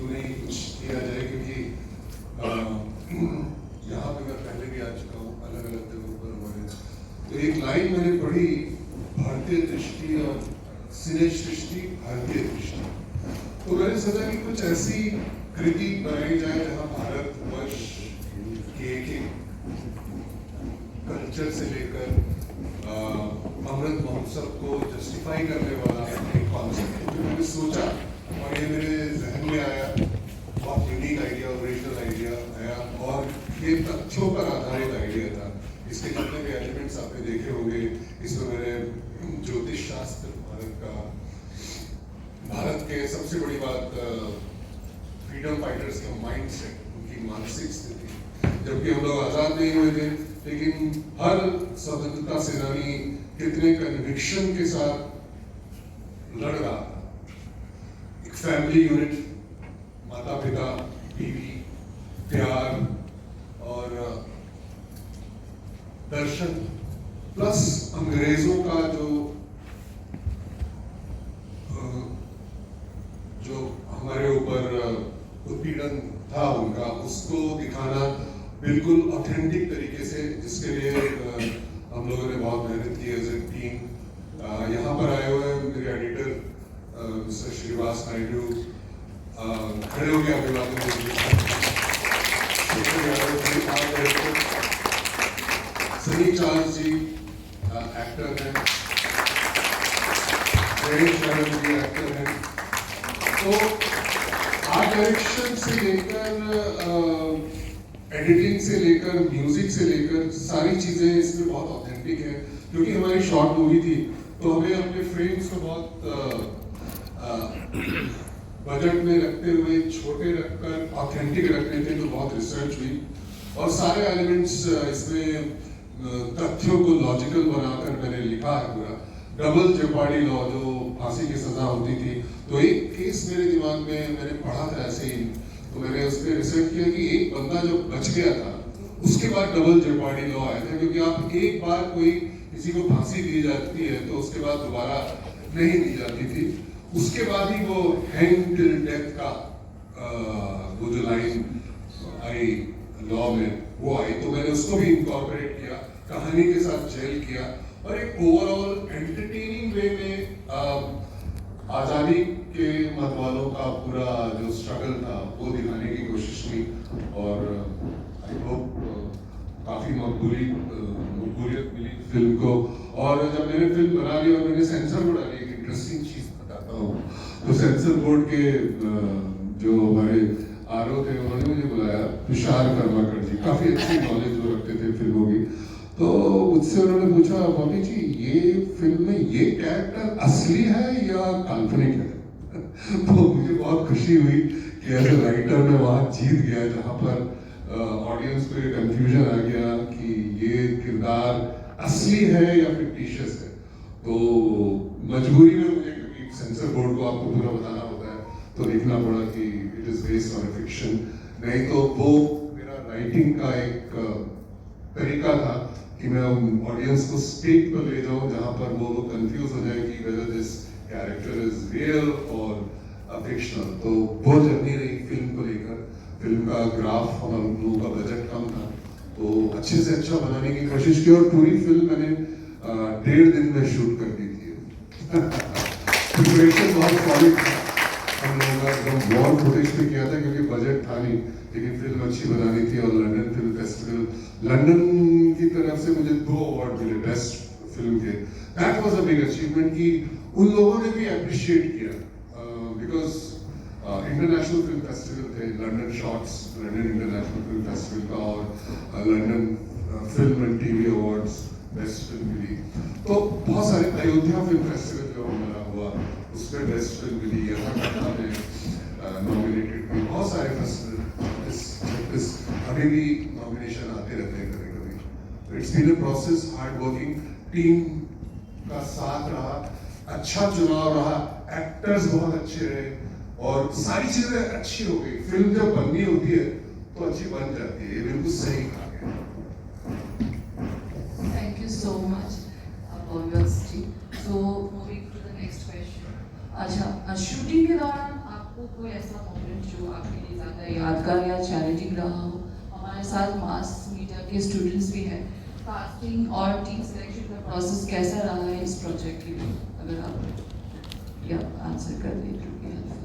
क्यों नहीं कुछ किया जाए, क्योंकि यहाँ पे मैं पहले भी आ चुका हूँ अलग अलग जगहों पर हमारे। तो एक लाइन मैंने पढ़ी, भारतीय दृष्टि और सिने सृष्टि भारतीय दृष्टि। तो मैंने सोचा कि कुछ ऐसी कृति बनाई जाए जहाँ भारतवर्ष के एक कल्चर से लेकर अमृत महोत्सव को जस्टिफाई करने वाला एक कॉन्सेप्ट है। जो मैंने सोचा और ये मेरे जहन में आया, बहुत यूनिक आइडिया, ओरिजिनल आइडिया आया, और ये तथ्यों पर आधारित आइडिया था। इसके जितने भी एलिमेंट्स आपने देखे होंगे, इसमें मैंने ज्योतिष शास्त्र, भारत के सबसे बड़ी बात फ्रीडम फाइटर्स का माइंड सेट, उनकी मानसिक स्थिति, जबकि हम लोग आजाद नहीं हुए थे, लेकिन हर स्वतंत्रता सेनानी कितने कन्विक्शन के साथ लड़ रहा था। एक फैमिली यूनिट, माता पिता, बीवी, प्यार और दर्शन, प्लस अंग्रेजों का जो हमारे ऊपर उत्पीड़न था उनका, उसको दिखाना बिल्कुल ऑथेंटिक तरीके से, जिसके लिए हम लोगों ने बहुत मेहनत की एज ए टीम। यहाँ पर आए हुए मेरे एडिटर मिस्टर श्रीवास नायडू, खड़े हो गए अभिवादन के लिए, सनी चार्ल्स जी एक्टर हैं, जी एक्टर हैं। तो आर्ट डायरेक्शन से लेकर एडिटिंग से लेकर म्यूजिक से लेकर सारी चीजें इसमें बहुत ऑथेंटिक है। क्योंकि हमारी शॉर्ट मूवी थी तो हमें अपने फ्रेम्स को बहुत बजट में रखते हुए छोटे रखकर ऑथेंटिक रखने थे, तो बहुत रिसर्च हुई और सारे एलिमेंट्स इसमें तथ्यों को लॉजिकल बनाकर मैंने लिखा है पूरा। डबल जेपार्डी लॉ, जो फांसी की सजा होती थी, तो एक केस मेरे दिमाग में मैंने पढ़ा था ऐसे ही, तो मैंने उस पर रिसर्च किया कि एक बंदा जो बच गया था उसके बाद डबल जेपार्डी लॉ आया था। क्योंकि आप एक बार कोई किसी को फांसी दी जाती है तो उसके बाद दोबारा नहीं दी जाती थी, उसके बाद ही वो हैंग टिल डेथ का वो जो लाइन आई लॉ में वो आई, तो मैंने उसको भी इनकॉर्पोरेट किया, कहानी के साथ जेल किया और एक ओवरऑल एंटरटेनिंग वे में आज़ादी के मत वालों का पूरा जो स्ट्रगल था वो दिखाने की कोशिश की। और आई होप काफ़ी मकबूलियत मिली फिल्म को। और जब मैंने फिल्म बना ली और मैंने सेंसर बोर्ड डाली, एक इंटरेस्टिंग चीज़ बताता हूँ, तो सेंसर बोर्ड के जो हमारे आरओ थे उन्होंने मुझे बुलाया, तुषार कर्माकर जी, काफ़ी अच्छी नॉलेज वो रखते थे फिल्मों की। तो मुझसे उन्होंने पूछा, बॉबी जी ये फिल्म में ये कैरेक्टर असली है या काल्पनिक है? तो मुझे बहुत खुशी हुई कि एज ए राइटर मैं वहाँ जीत गया, जहाँ पर ऑडियंस को ये कंफ्यूजन आ गया कि ये किरदार असली है या फिक्टिशियस है। तो मजबूरी में मुझे, क्योंकि सेंसर बोर्ड को आपको पूरा बताना होता है, तो लिखना पड़ा कि it is based on A fiction. नहीं तो वो मेरा राइटिंग का एक तरीका था कि मैं ऑडियंस को स्टेट पर ले जाऊं जहां पर वो कंफ्यूज हो जाए कि whether this character is real और फिक्शनल। तो वो जर्नी रही फिल्म को लेकर। फिल्म का ग्राफ, हम लोगों का बजट कम था तो अच्छे से अच्छा बनाने की कोशिश की और पूरी फिल्म मैंने 1.5 दिन में शूट कर दी थी। प्रिपरेशन बहुत सॉलिड था हम लोगों का, एकदम वॉर फुटेज पे किया था क्योंकि बजट था नहीं, लेकिन फिल्म अच्छी बनानी थी। और लंदन फिल्म फेस्टिवल, लंदन की तरफ से मुझे 2 अवार्ड मिले बेस्ट फिल्म के। That was a big achievement कि उन लोगों ने भी अप्रिशिएट किया, बिकॉज इंटरनेशनल फिल्म फेस्टिवल थे, London shorts, London international film festival का, और London film and TV awards best film मिली। तो बहुत सारे, अयोध्या फिल्म फेस्टिवल जो हमारा हुआ उसमें बेस्ट फिल्म मिली, यहाँ में नॉमिनेटेड हुई, बहुत सारे फेस्टिवल अभी भी नॉमिनेशन आते रहते हैं कभी कभी। It's been a process, hard working team का साथ रहा, अच्छा चुनाव रहा, एक्टर्स बहुत अच्छे रहे और सारी चीजें अच्छी हो गई। फिल्म जब बननी होती है तो अच्छी बन जाती है, ये बिल्कुल सही कहा गया। Thank you so much, Bonus ji. So moving to the next question. अच्छा, शूटिंग के दौरान आपको कोई ऐसा मोमेंट जो जो आपके लिए ज़्यादा यादगार या चैलेंजिंग रहा हो? हमारे साथ मास मीडिया के स्टूडेंट्स भी हैं। कास्टिंग और टीम सिलेक्शन का प्रोसेस कैसा रहा है इस प्रोजेक्ट के लिए? अगर आप या आंसर कर दें तो भी helpful.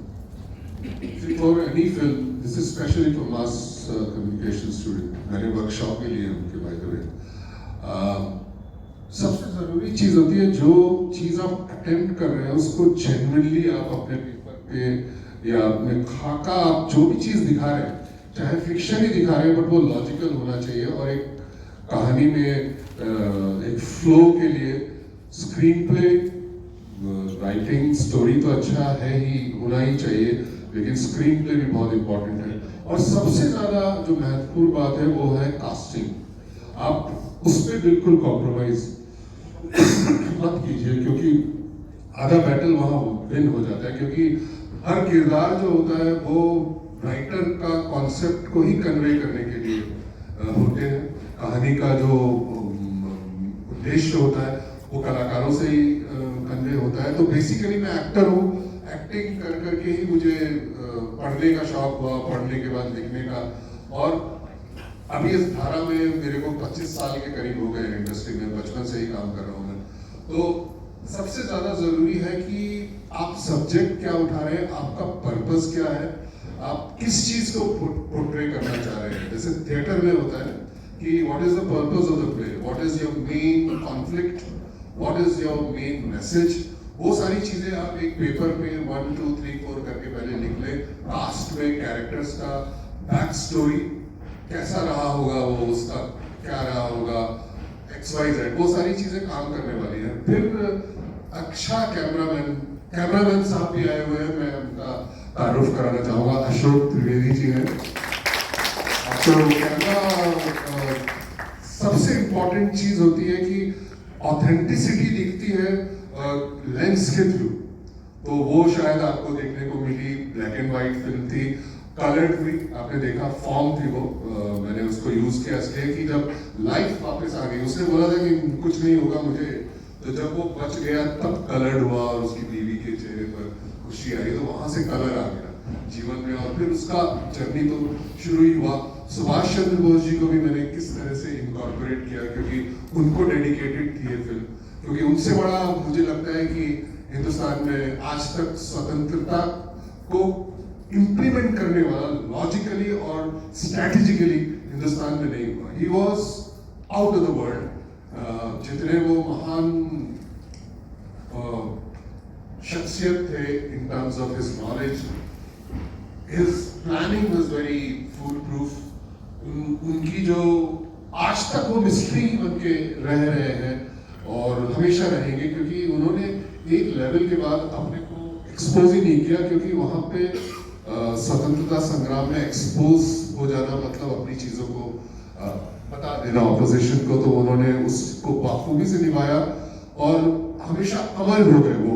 For any film, this is especially for mass communication student. मैंने वर्कशॉप में लिए उनके बाय द वे। सबसे ज़रूरी चीज़ होती है जो चीज़ आप अटेम्प्ट कर रहे हैं उसको जेन्युइनली आप अपने पेपर पे या अपने खाका आप जो भी चीज़ दिखा रहे हैं, चाहे फिक्शन ही दिखा रहे हैं बट वो लॉजिकल होना चाहिए और एक कहानी में एक फ्लो के लिए स्क्रीन पे राइटिंग स्टोरी तो अच्छा है ही होना ही चाहिए, लेकिन स्क्रीन प्ले भी बहुत इंपॉर्टेंट है। और सबसे ज़्यादा जो महत्वपूर्ण बात है वो है कास्टिंग। आप उस पर बिल्कुल कॉम्प्रोमाइज मत कीजिए, क्योंकि आधा बैटल वहाँ विन हो जाता है, क्योंकि हर किरदार जो होता है वो राइटर का कॉन्सेप्ट को ही कन्वे करने के लिए होते हैं। कहानी का जो उद्देश्य होता है वो कलाकारों से ही कन्वे होता है। तो बेसिकली मैं एक्टर हूँ, एक्टिंग कर करके ही मुझे पढ़ने का शौक हुआ, पढ़ने के बाद लिखने का, और अभी इस धारा में मेरे को 25 साल के करीब हो गए इंडस्ट्री में, बचपन से ही काम कर रहा हूँ मैं। तो सबसे ज़्यादा ज़रूरी है कि आप सब्जेक्ट क्या उठा रहे हैं, आपका पर्पस क्या है, आप किस चीज़ को पोर्ट्रे करना चाह रहे हैं। जैसे थिएटर में होता है कि what is the purpose of the play, what is your main conflict, what is your main message. वो सारी चीज़ें आप एक पेपर पे 1 2 3 4 करके पहले लिख लें। कास्ट में कैरेक्टर्स का बैक स्टोरी कैसा रहा होगा, वो उसका क्या रहा होगा, XYZ, वो सारी चीज़ें काम करने वाली हैं। फिर अच्छा कैमरामैन साहब भी आए हुए हैं, मैं उनका तारुफ कराना चाहूँगा, अशोक त्रिवेदी जी हैं। तो कैमरा सबसे इम्पोर्टेंट चीज़ होती है कि ऑथेंटिसिटी दिखती है लेंस के थ्रू। तो वो शायद आपको देखने को मिली, ब्लैक एंड वाइट फिल्म थी, कलर्ड हुई, आपने देखा, फॉर्म थी वो, मैंने उसको यूज किया इसलिए कि जब लाइफ वापस आ गई, उसने बोला था कि कुछ नहीं होगा मुझे, तो जब वो बच गया तब कलर्ड हुआ और उसकी बीवी के चेहरे पर खुशी आई, तो वहां से कलर आ गया जीवन में, और फिर उसका जर्नी तो शुरू ही हुआ। सुभाष चंद्र बोस जी को भी मैंने किस तरह से इनकॉर्पोरेट किया, क्योंकि उनको डेडिकेटेड थी ये फिल्म, क्योंकि उनसे बड़ा मुझे लगता है कि हिंदुस्तान में आज तक स्वतंत्रता को इम्प्लीमेंट करने वाला लॉजिकली और स्ट्रैटेजिकली हिंदुस्तान में नहीं हुआ। He was out of the world. जितने वो महान शख्सियत थे in terms of his knowledge, his planning was very foolproof. उनकी जो आज तक वो मिस्ट्री बन के रह रहे हैं और हमेशा रहेंगे, क्योंकि उन्होंने एक लेवल के बाद अपने को एक्सपोज ही नहीं किया, क्योंकि वहाँ पे स्वतंत्रता संग्राम में एक्सपोज हो जाना मतलब अपनी चीज़ों को बता देना ऑपोजिशन को, तो उन्होंने उसको बाखूबी से निभाया और हमेशा अमर हो गए। वो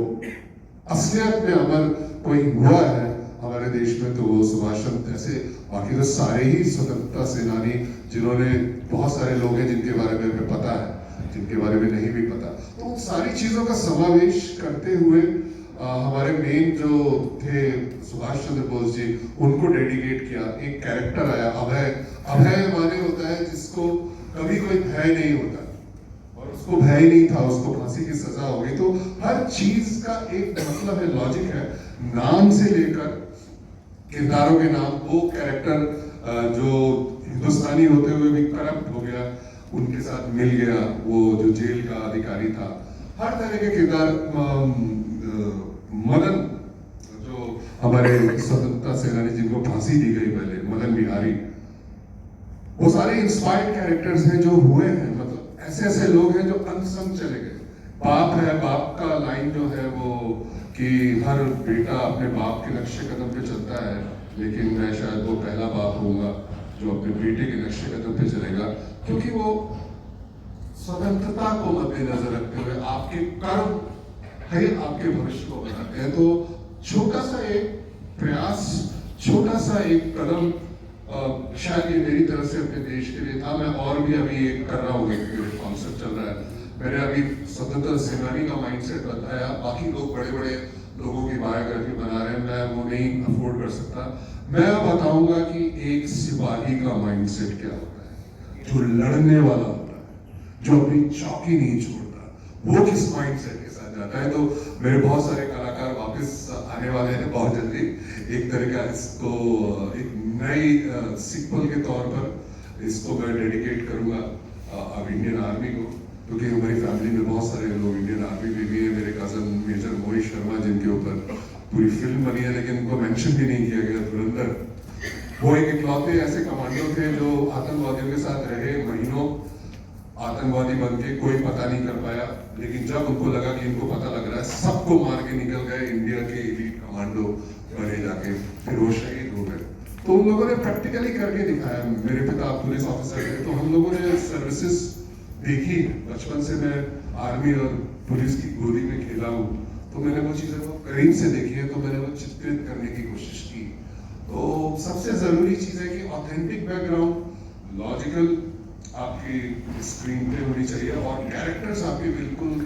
असलियत में अमर कोई हुआ है हमारे देश में तो वो सुभाष चंद्र, ऐसे बाकी तो सारे ही स्वतंत्रता सेनानी जिन्होंने, बहुत सारे लोग हैं जिनके बारे में हमें पता है, जिनके बारे में नहीं भी पता, तो उन सारी चीज़ों का समावेश करते हुए हमारे मेन जो थे सुभाष चंद्र बोस जी, उनको डेडिकेट किया। एक कैरेक्टर आया अभय। अभय माने होता है जिसको कभी कोई भय नहीं होता, और उसको भय नहीं था, उसको फांसी की सजा हो गई। तो हर चीज का एक मतलब है, लॉजिक है, नाम से लेकर किरदारों के नाम। वो कैरेक्टर जो हिंदुस्तानी होते हुए भी करप्ट हो गया, उनके साथ मिल गया, वो जो जेल का अधिकारी था, हर तरह के किरदार। मदन जो हमारे स्वतंत्रता सेनानी जिनको फांसी दी गई पहले, मदन बिहारी, वो सारे इंस्पायर्ड कैरेक्टर्स हैं जो हुए हैं। मतलब ऐसे ऐसे लोग हैं जो अनसंग चले गए। बाप है, बाप का लाइन जो है वो कि हर बेटा अपने बाप के नक्शे कदम पे चलता है, लेकिन मैं शायद वो पहला बाप होऊंगा जो अपने बेटे के नक्शे कदम पे चलेगा, क्योंकि वो स्वतंत्रता को मद्देनजर रखते हुए आपके कर्म है आपके भविष्य को बनाते हैं। तो छोटा सा एक प्रयास, छोटा सा एक कदम, शायद ये मेरी तरफ से अपने देश के लिए था। मैं और भी अभी एक कर रहा हूँ, एक कॉन्सेप्ट चल रहा है। मैंने अभी स्वतंत्रता सेनानी का माइंडसेट बताया, बाकी लोग बड़े बड़े लोगों की बायोग्राफी बना रहे हैं, मैं वो नहीं अफोर्ड कर सकता। मैं बताऊंगा कि एक सिपाही का माइंडसेट क्या होता है, जो लड़ने वाला होता है, जो अपनी चौकी नहीं छोड़ता, वो किस माइंडसेट के साथ जाता है। तो मेरे बहुत सारे कलाकार वापस आने वाले हैं बहुत जल्दी। एक तरह का इसको एक नई सीक्वल के तौर पर इसको मैं डेडिकेट करूंगा अब इंडियन आर्मी को, क्योंकि हमारी फैमिली में बहुत सारे लोग इंडियन आर्मी में भी है। मेरे कजन मेजर मोहित शर्मा जिनके ऊपर पूरी फिल्म बनी है, लेकिन उनको मेंशन भी नहीं किया गया, धुरंधर, वो एक इकलौते ऐसे कमांडो थे जो आतंकवादियों के साथ रहे महीनों, आतंकवादी बन के कोई पता नहीं कर पाया, लेकिन जब उनको लगा कि इनको पता लग रहा है, सबको मार के निकल गए, इंडिया के एलीट कमांडो बने जाके, फिर वो शहीद हो गए। तो उन लोगों ने प्रैक्टिकली करके दिखाया। मेरे पिता पुलिस ऑफिसर थे, तो हम लोगों ने सर्विसेज देखी, बचपन से मैं आर्मी और पुलिस की गोदी में खेला हूँ, तो मैंने वो चीज़ें बहुत करीब से देखी है, तो मैंने वो चित्रित करने की कोशिश की। तो सबसे ज़रूरी चीज़ है कि ऑथेंटिक बैकग्राउंड, लॉजिकल आपकी स्क्रीन पे होनी चाहिए, और कैरेक्टर्स आपके बिल्कुल